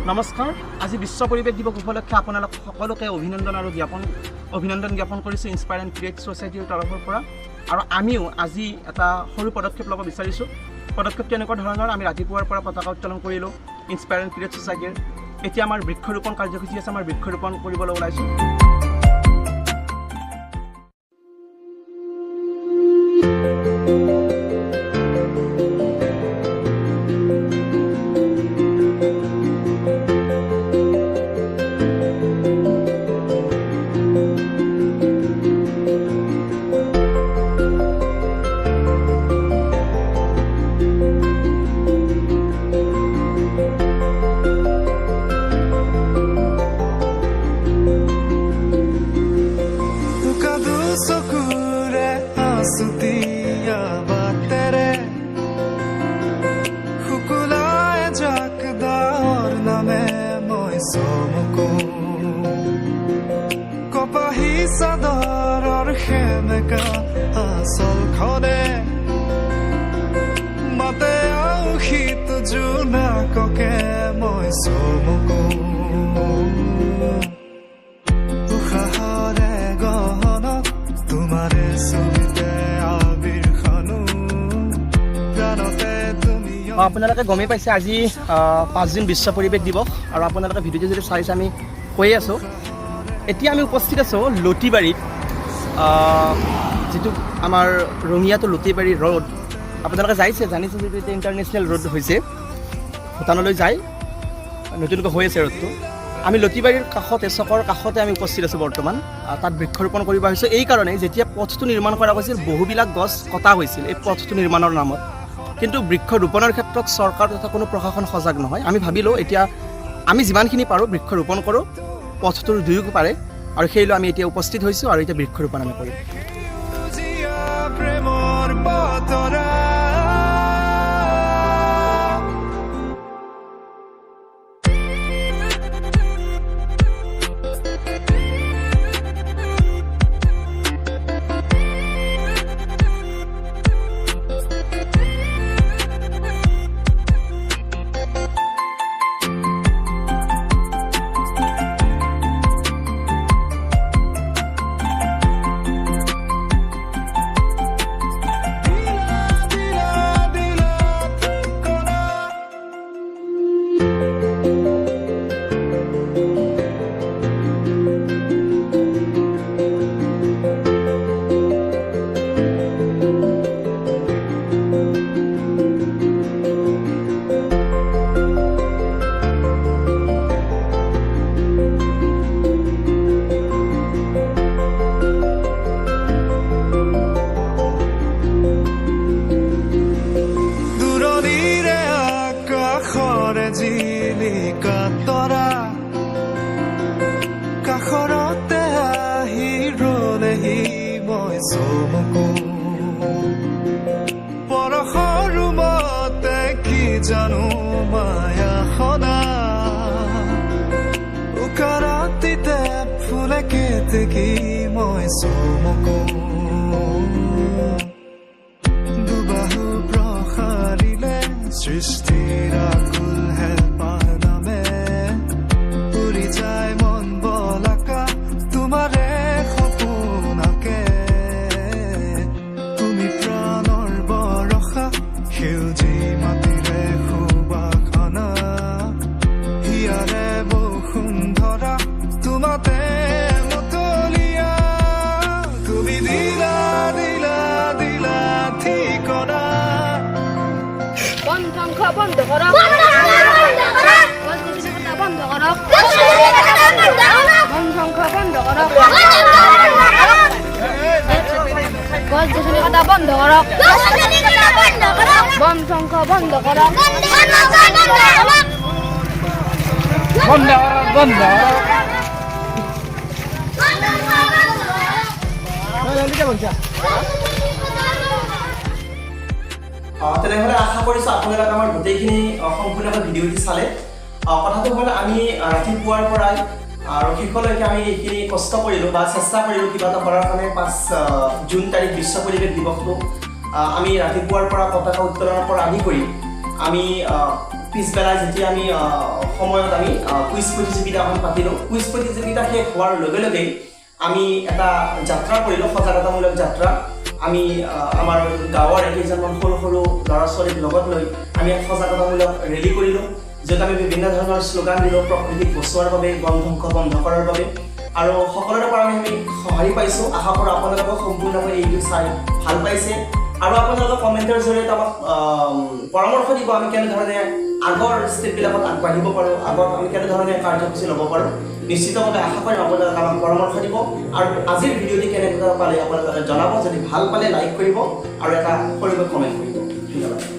নমস্কাৰ আজি বিশ্ব পৰিৱেশ দিৱস উপলক্ষে আপোনালোক সকলোকে অভিনন্দন জ্ঞাপন কৰিছোঁ ইনস্পায়াৰ এণ্ড ক্ৰিয়েট ছ'চাইটিৰ তৰফৰ পৰা আৰু আমিও আজি এটা সৰু পদক্ষেপ ল'ব বিচাৰিছোঁ পদক্ষেপটো এনেকুৱা ধৰণৰ আমি ৰাতিপুৱাৰ পৰা পতাকা উত্তোলন কৰিলোঁ ইনস্পায়াৰ এণ্ড ক্ৰিয়েট ছ'চাইটিৰ এতিয়া আমাৰ বৃক্ষৰোপণ কাৰ্যসূচী আছে আমাৰ বৃক্ষৰোপণ কৰিবলৈ ওলাইছোঁ Sadar khemeka asal khone mate au khit juna koke moi somuko ukhahare gohonok tumare subite abir khanu pranote tumi আপোনালোকে গমে পাইছে আজি 5 দিন বিশ্ব পৰিৱেশ দিৱস আৰু আপোনালোকে ভিডিঅ'টো যদি চাইছে আমি কৈ আছো এতিয়া আমি উপস্থিত আছোঁ লতিবাৰীত যিটো আমাৰ ৰঙিয়াটো লতিবাৰী ৰোড আপোনালোকে যাইছে জানিছে যিটো এতিয়া ইণ্টাৰনেশ্যনেল ৰোড হৈছে ভূটানলৈ যায় নতুনকৈ হৈ আছে ৰোডটো আমি লতিবাৰীৰ কাষতে চকৰ কাষতে আমি উপস্থিত আছোঁ বৰ্তমান তাত বৃক্ষৰোপণ কৰিব হৈছে এই কাৰণেই যেতিয়া পথটো নিৰ্মাণ কৰা হৈছিল বহুবিলাক গছ কটা হৈছিল এই পথটো নিৰ্মাণৰ নামত কিন্তু বৃক্ষ ৰোপণৰ ক্ষেত্ৰত চৰকাৰ তথা কোনো প্ৰশাসন সজাগ নহয় আমি ভাবিলোঁ এতিয়া আমি যিমানখিনি পাৰোঁ বৃক্ষ ৰোপণ কৰোঁ পথটোৰ দুয়ো পাৰে আৰু সেইলৈ আমি এতিয়া উপস্থিত হৈছোঁ আৰু এতিয়া বৃক্ষৰোপণ আমি কৰিম কাষৰতে আহি ৰলেহি মই চমকো পৰশৰ ৰুমতে কি জানো মায়া সদা উকাৰাতিতে ফুলে কেতেকি মই চমকো দুবাহু প্ৰসাৰিলে সৃষ্টিৰ আকুল হেঁপাহ নামে উৰি যায় মন বলাকা তোমাৰে সপোনকে তুমি প্ৰাণৰ বৰষা সেউজী মাটিৰে সুবাসনা হিয়াৰে বসুন্ধৰা তোমাতে মতলীয়া তুমি দিলা দিলা দিলা ঠিকনা বন্ধ কৰক বন্ধ কৰক গছ-গছনি কটা বন্ধ কৰক বন ধ্বংস বন্ধ কৰক তেনেহ'লে আশা কৰিছোঁ আপোনালোকে আমাৰ গোটেইখিনি সম্পূৰ্ণকৈ ভিডিঅ'টি চালে কথাটো হ'ল আমি ৰাতিপুৱাৰ পৰাই আৰু শেষলৈকে আমি এইখিনি কষ্ট কৰিলোঁ বা চেষ্টা কৰিলোঁ কিবা এটা কৰাৰ কাৰণে 5 জুন তাৰিখ বিশ্ব পৰিৱেশ দিৱসটো আমি ৰাতিপুৱাৰ পৰা পতাকা উত্তোলনৰ পৰা আদি কৰি আমি পিছবেলা যেতিয়া আমি সময়ত আমি কুইজ প্ৰতিযোগিতা এখন পাতিলোঁ কুইজ প্ৰতিযোগিতা শেষ হোৱাৰ লগে লগেই আমি এটা যাত্ৰা কৰিলোঁ সজাগতামূলক যাত্ৰা আমি আমাৰ গাঁৱৰ কেইজনমান সৰু সৰু ল'ৰা ছোৱালীক লগত লৈ আমি এক সজাগতামূলক ৰেলী কৰিলোঁ য'ত আমি বিভিন্ন ধৰণৰ শ্লোগান দিলোঁ প্ৰকৃতিক বচোৱাৰ বাবে বন ধ্বংস বন্ধ কৰাৰ বাবে আৰু সকলোৰে পৰা আমি সঁহাৰি পাইছোঁ আশা কৰোঁ আপোনালোকক সম্পূৰ্ণকৈ এইটো চাই ভাল পাইছে আৰু আপোনালোকৰ কমেণ্টৰ জৰিয়তে আমাক পৰামৰ্শ দিব আমি কেনেধৰণে আগৰ ষ্টেপবিলাকত আগবাঢ়িব পাৰোঁ আগত আমি কেনেধৰণে কাৰ্যসূচী ল'ব পাৰোঁ নিশ্চিতভাৱে আশা কৰিম আপোনালোকে আমাক পৰামৰ্শ দিব আৰু আজিৰ ভিডিঅ'টি কেনেদৰে পালে আপোনালোকে জনাব যদি ভাল পালে লাইক কৰিব আৰু এটা সৰুকৈ কমেণ্ট কৰিব ধন্যবাদ